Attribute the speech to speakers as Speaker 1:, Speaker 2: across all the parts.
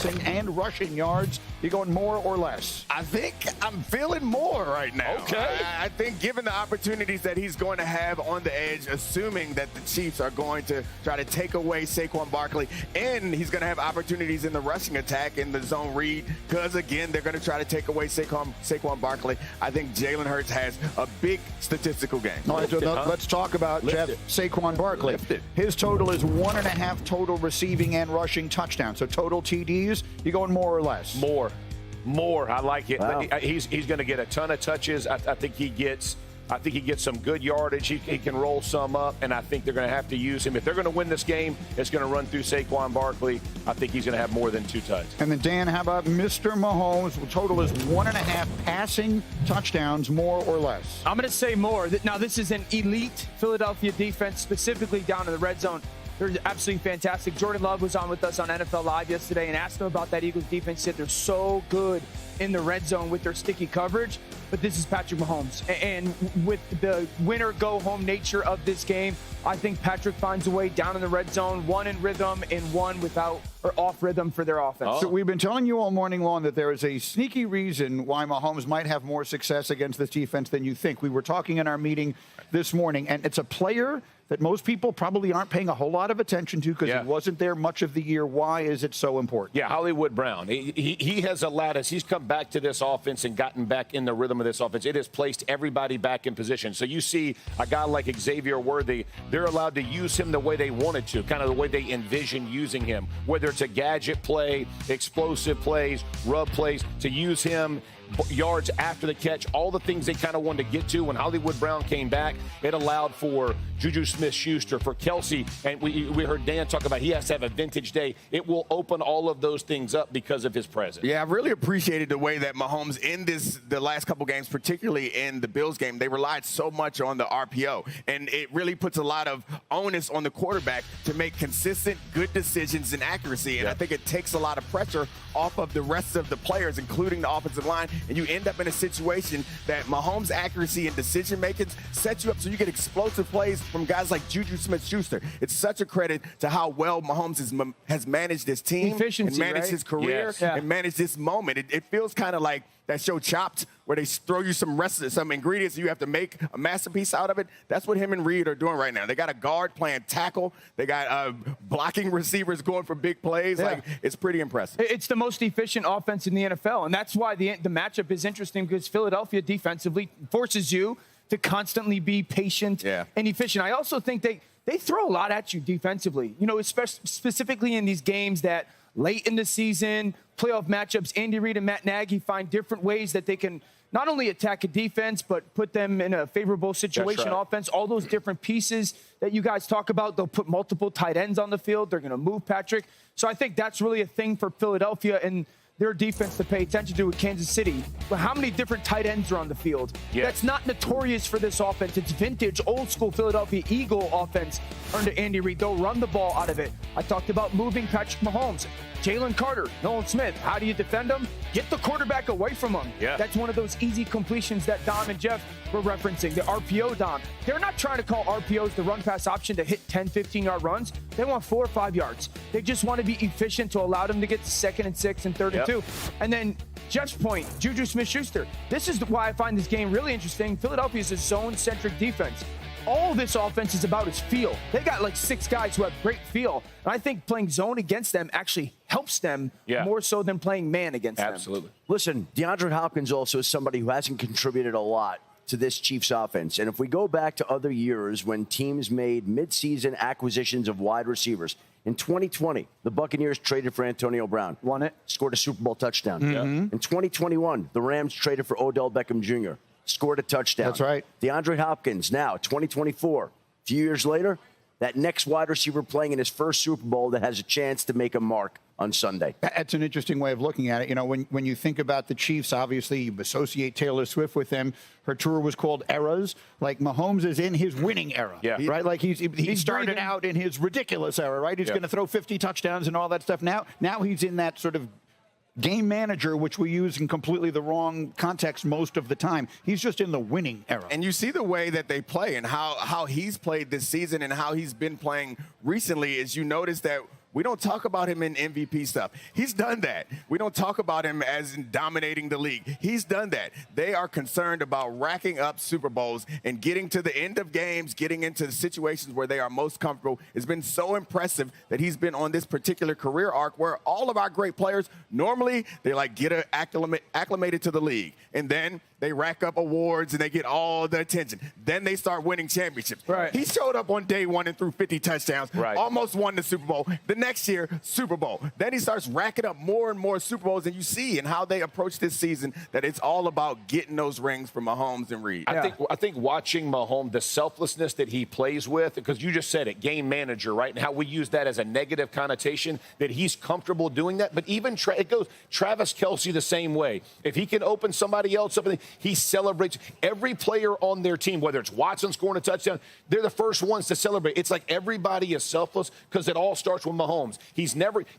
Speaker 1: passing and rushing yards? You going more or less?
Speaker 2: I think I'm feeling more right now.
Speaker 1: Okay.
Speaker 2: I think given the opportunities that he's going to have on the edge, assuming that the Chiefs are going to try to take away Saquon Barkley, and he's going to have opportunities in the rushing attack in the zone read, because, again, they're going to try to take away Saquon Barkley. I think Jalen Hurts has a big statistical game.
Speaker 1: All right, so let's talk about Jeff Saquon Barkley. His total is 1.5 total receiving and rushing touchdowns. So total TDs, you going more or less?
Speaker 3: More. I like it.
Speaker 1: Wow.
Speaker 3: He's going to get a ton of touches. I think he gets some good yardage. He can roll some up, and I think they're going to have to use him. If they're going to win this game, it's going to run through Saquon Barkley. I think he's going to have more than 2 touchdowns.
Speaker 1: And then, Dan, how about Mr. Mahomes? The total is 1.5 passing touchdowns, more or less?
Speaker 4: I'm going to say more. Now, this is an elite Philadelphia defense, specifically down in the red zone. They're absolutely fantastic. Jordan Love was on with us on NFL Live yesterday and asked him about that Eagles defense. He said they're so good in the red zone with their sticky coverage. But this is Patrick Mahomes. And with the winner-go-home nature of this game, I think Patrick finds a way down in the red zone, one in rhythm and one without or off rhythm for their offense.
Speaker 1: So we've been telling you all morning long that there is a sneaky reason why Mahomes might have more success against this defense than you think. We were talking in our meeting this morning, and it's a player that most people probably aren't paying a whole lot of attention to because he wasn't there much of the year. Why is it so important?
Speaker 3: Yeah, Hollywood Brown. He has allowed us. He's come back to this offense and gotten back in the rhythm of this offense. It has placed everybody back in position. So you see a guy like Xavier Worthy, they're allowed to use him the way they wanted to, kind of the way they envision using him, whether it's a gadget play, explosive plays, rub plays, to use him yards after the catch, all the things they kind of wanted to get to. When Hollywood Brown came back, it allowed for Juju Smith-Schuster, for Kelsey, and we heard Dan talk about he has to have a vintage day. It will open all of those things up because of his presence.
Speaker 2: Yeah, I've really appreciated the way that Mahomes in the last couple games, particularly in the Bills game, they relied so much on the RPO, and it really puts a lot of onus on the quarterback to make consistent, good decisions and accuracy, and I think it takes a lot of pressure off of the rest of the players, including the offensive line, and you end up in a situation that Mahomes' accuracy and decision-making sets you up so you get explosive plays from guys like Juju Smith-Schuster. It's such a credit to how well Mahomes has managed this team,
Speaker 4: efficiency,
Speaker 2: and managed his career, and managed this moment. It feels kind of like that show Chopped, where they throw you some ingredients and you have to make a masterpiece out of it. That's what him and Reed are doing right now. They got a guard playing tackle. They got blocking receivers going for big plays. Like, it's pretty impressive.
Speaker 4: It's the most efficient offense in the NFL, and that's why the matchup is interesting, because Philadelphia defensively forces you to constantly be patient and efficient. I also think they throw a lot at you defensively, especially specifically in these games that late in the season, playoff matchups, Andy Reid and Matt Nagy find different ways that they can not only attack a defense, but put them in a favorable situation offense. All those different pieces that you guys talk about, they'll put multiple tight ends on the field. They're going to move Patrick. So I think that's really a thing for Philadelphia and their defense to pay attention to with Kansas City. But how many different tight ends are on the field? That's not notorious for this offense. It's vintage, old-school Philadelphia Eagle offense under Andy Reid. They'll run the ball out of it. I talked about moving Patrick Mahomes. Jalen Carter, Nolan Smith, how do you defend them? Get the quarterback away from them. That's one of those easy completions that Dom and Jeff were referencing, the RPO Dom. They're not trying to call RPOs the run-pass option to hit 10, 15-yard runs. They want 4 or 5 yards. They just want to be efficient to allow them to get to 2nd and 6 and 3rd and 2. And then Jeff's point, Juju Smith-Schuster. This is why I find this game really interesting. Philadelphia is a zone-centric defense. All this offense is about is feel. They got like 6 guys who have great feel. And I think playing zone against them actually helps them more so than playing man against them.
Speaker 3: Absolutely.
Speaker 5: Listen, DeAndre Hopkins also is somebody who hasn't contributed a lot to this Chiefs offense. And if we go back to other years when teams made midseason acquisitions of wide receivers, in 2020, the Buccaneers traded for Antonio Brown.
Speaker 4: Won it.
Speaker 5: Scored a Super Bowl touchdown. In 2021, the Rams traded for Odell Beckham Jr., scored a touchdown.
Speaker 1: That's right.
Speaker 5: DeAndre Hopkins, now 2024, a few years later, that next wide receiver playing in his first Super Bowl that has a chance to make a mark on Sunday.
Speaker 1: That's an interesting way of looking at it. When you think about the Chiefs, obviously you associate Taylor Swift with them. Her tour was called Eras. Like, Mahomes is in his winning era, right? Like he started out in his ridiculous era, right? He's going to throw 50 touchdowns and all that stuff. Now he's in that sort of game manager, which we use in completely the wrong context most of the time. He's just in the winning era.
Speaker 2: And you see the way that they play and how he's played this season and how he's been playing recently is you notice that we don't talk about him in MVP stuff. He's done that. We don't talk about him as in dominating the league. He's done that. They are concerned about racking up Super Bowls and getting to the end of games, getting into the situations where they are most comfortable. It's been so impressive that he's been on this particular career arc where all of our great players, normally they like get acclimated to the league, and then they rack up awards and they get all the attention. Then they start winning championships.
Speaker 4: Right.
Speaker 2: He showed up on day one and threw 50 touchdowns, almost won the Super Bowl. The next year, Super Bowl. Then he starts racking up more and more Super Bowls, and you see in how they approach this season that it's all about getting those rings for Mahomes and Reed.
Speaker 3: I think watching Mahomes, the selflessness that he plays with, because you just said it, game manager, right? And how we use that as a negative connotation, that he's comfortable doing that. But even it goes Travis Kelce the same way. If he can open somebody else up, he celebrates. Every player on their team, whether it's Watson scoring a touchdown, they're the first ones to celebrate. It's like everybody is selfless because it all starts with Mahomes.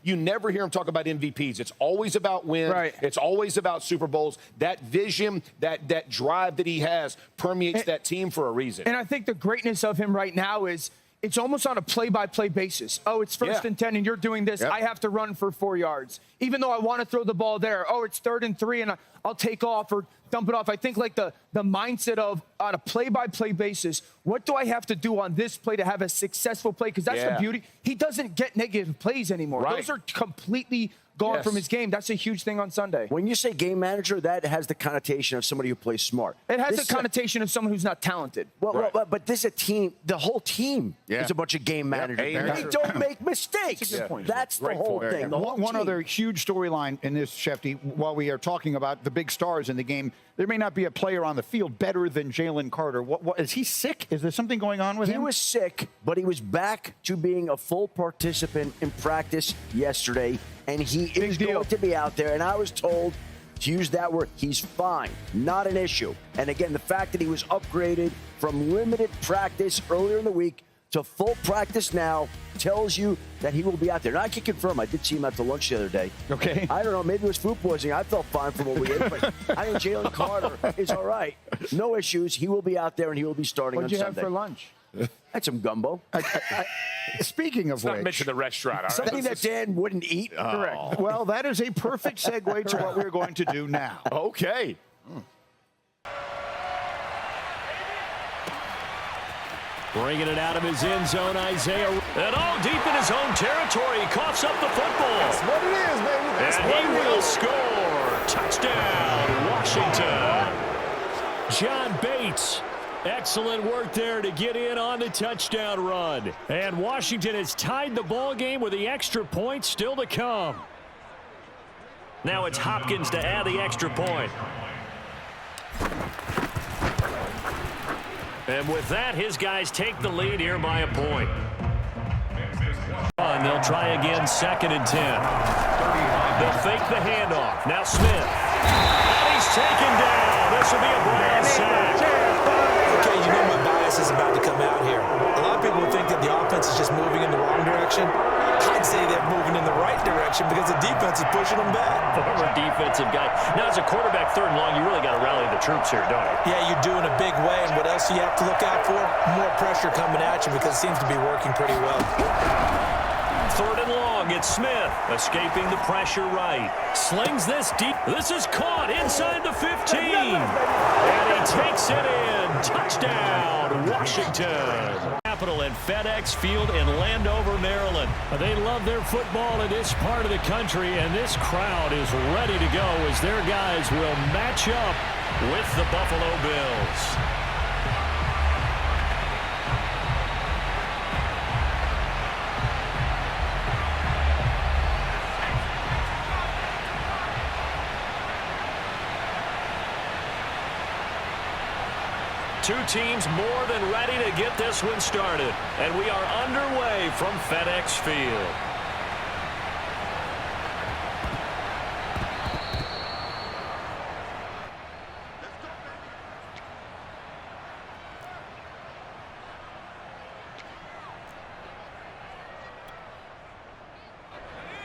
Speaker 3: You never hear him talk about MVPs. It's always about wins.
Speaker 4: Right.
Speaker 3: It's always about Super Bowls. That vision, that drive that he has permeates that team for a reason.
Speaker 4: And I think the greatness of him right now is it's almost on a play-by-play basis. Oh, it's 1st and 10, and you're doing this. I have to run for 4 yards, even though I want to throw the ball there. Oh, it's 3rd and 3, and I'll take off or dump it off. I think like the mindset of on a play-by-play basis, what do I have to do on this play to have a successful play? Because that's the beauty. He doesn't get negative plays anymore.
Speaker 3: Right.
Speaker 4: Those are completely gone from his game. That's a huge thing on Sunday.
Speaker 5: When you say game manager, that has the connotation of somebody who plays smart.
Speaker 4: It has the connotation of someone who's not talented.
Speaker 5: Well, but this is a team. The whole team is a bunch of game managers. They don't make mistakes. That's the whole thing. The whole
Speaker 1: One
Speaker 5: team.
Speaker 1: other huge storyline in this, Shefty, while we are talking about the big stars in the game, there may not be a player on the field better than Jalen Carter. What is he sick? Is there something going on with him?
Speaker 5: He was sick, but he was back to being a full participant in practice yesterday, and he is going to be out there. And I was told, to use that word, he's fine, not an issue. And again, the fact that he was upgraded from limited practice earlier in the week to full practice now tells you that he will be out there. Now, I can confirm, I did see him at the lunch the other day.
Speaker 1: Okay.
Speaker 5: I don't know, maybe it was food poisoning. I felt fine from what we ate, but I think Jalen Carter is all right. No issues. He will be out there, and he will be starting on Sunday.
Speaker 4: What'd you have for lunch?
Speaker 5: I had some gumbo.
Speaker 1: Speaking of
Speaker 3: Not
Speaker 1: which,
Speaker 3: mention the restaurant. All right?
Speaker 5: Something that Dan wouldn't eat.
Speaker 1: correct. Well, that is a perfect segue to what we're going to do now.
Speaker 3: Okay.
Speaker 6: Bringing it out of his end zone, Isaiah. And all deep in his own territory. He coughs up the football.
Speaker 2: That's what it is, baby. That's
Speaker 6: And
Speaker 2: what
Speaker 6: he
Speaker 2: it
Speaker 6: will
Speaker 2: is.
Speaker 6: score. Touchdown, Washington. John Bates. Excellent work there to get in on the touchdown run. And Washington has tied the ball game with the extra point still to come. Now it's Hopkins to add the extra point. And with that, his guys take the lead here by a point. And they'll try again, 2nd and 10. They'll fake the handoff. Now Smith. And he's taken down. This will be a Brown sack.
Speaker 7: Okay, you know my bias is about to come out here. A lot of people think that the offense is just moving in the wrong direction. I'd say they're moving in the right direction because the defense is pushing them back.
Speaker 6: Former defensive guy. Now, as a quarterback, 3rd and long, you really got to rally the troops here, don't you?
Speaker 7: Yeah, you're doing a big way, and what else do you have to look out for? More pressure coming at you because it seems to be working pretty well.
Speaker 6: 3rd and long, it's Smith escaping the pressure right. Slings this deep. This is caught inside the 15. And he takes it in. Touchdown, Washington. Capital at FedEx Field in Landover, Maryland. They love their football in this part of the country, and this crowd is ready to go as their guys will match up with the Buffalo Bills. Two teams more than ready to get this one started. And we are underway from FedEx Field.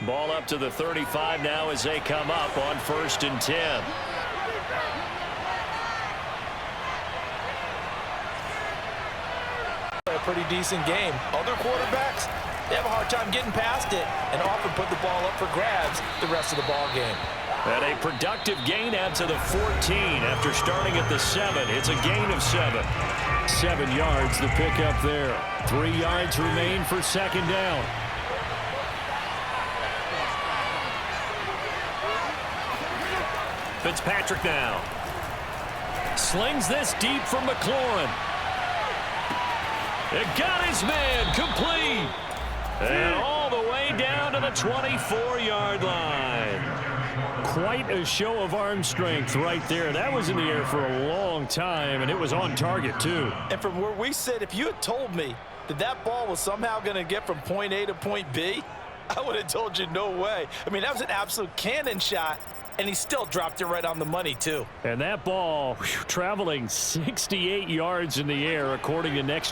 Speaker 6: Ball up to the 35 now as they come up on 1st and 10.
Speaker 7: A pretty decent game. Other quarterbacks, they have a hard time getting past it and often put the ball up for grabs the rest of the ball game.
Speaker 6: And a productive gain out to the 14 after starting at the 7. It's a gain of 7. 7 yards the pickup there. 3 yards remain for second down. Fitzpatrick now. Slings this deep from McLaurin. It got his man complete. And all the way down to the 24-yard line. Quite a show of arm strength right there. That was in the air for a long time, and it was on target, too.
Speaker 7: And from where we sit, if you had told me that that ball was somehow going to get from point A to point B, I would have told you no way. I mean, that was an absolute cannon shot, and he still dropped it right on the money, too.
Speaker 6: And that ball traveling 68 yards in the air, according to Next